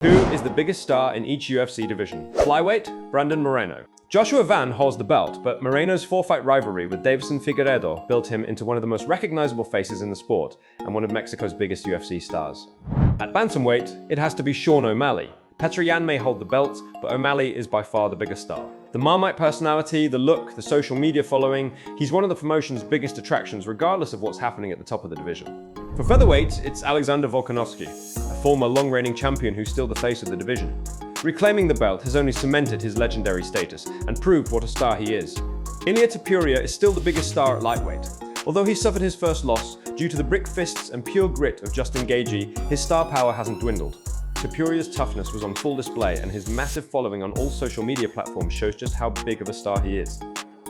Who is the biggest star in each UFC division? Flyweight, Brandon Moreno. Joshua Van holds the belt, but Moreno's four-fight rivalry with Davison Figueiredo built him into one of the most recognizable faces in the sport and one of Mexico's biggest UFC stars. At bantamweight, it has to be Sean O'Malley. Petr Yan may hold the belt, but O'Malley is by far the biggest star. The Marmite personality, the look, the social media following, he's one of the promotion's biggest attractions regardless of what's happening at the top of the division. For featherweight, it's Alexander Volkanovski, a former long-reigning champion who's still the face of the division. Reclaiming the belt has only cemented his legendary status and proved what a star he is. Ilia Topuria is still the biggest star at lightweight. Although he suffered his first loss, due to the brick fists and pure grit of Justin Gaethje, his star power hasn't dwindled. Topuria's toughness was on full display, and his massive following on all social media platforms shows just how big of a star he is.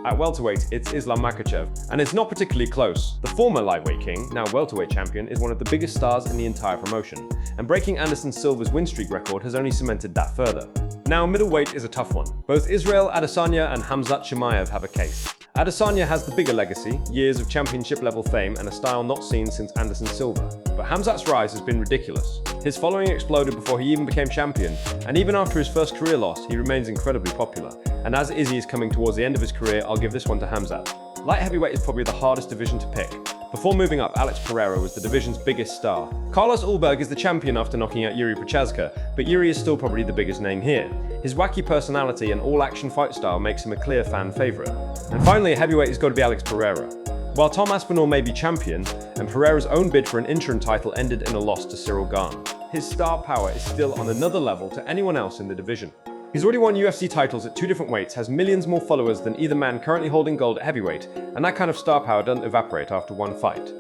At welterweight, it's Islam Makhachev, and it's not particularly close. The former lightweight king, now welterweight champion, is one of the biggest stars in the entire promotion, and breaking Anderson Silva's win streak record has only cemented that further. Now, middleweight is a tough one. Both Israel Adesanya and Khamzat Chimaev have a case. Adesanya has the bigger legacy, years of championship-level fame and a style not seen since Anderson Silva. But Khamzat's rise has been ridiculous. His following exploded before he even became champion, and even after his first career loss, he remains incredibly popular. And as Izzy is coming towards the end of his career, I'll give this one to Khamzat. Light heavyweight is probably the hardest division to pick. Before moving up, Alex Pereira was the division's biggest star. Carlos Ulberg is the champion after knocking out Yuri Prochazka, but Yuri is still probably the biggest name here. His wacky personality and all-action fight style makes him a clear fan favorite. And finally, heavyweight has got to be Alex Pereira. While Tom Aspinall may be champion, and Pereira's own bid for an interim title ended in a loss to Cyril Gane, his star power is still on another level to anyone else in the division. He's already won UFC titles at two different weights, has millions more followers than either man currently holding gold at heavyweight, and that kind of star power doesn't evaporate after one fight.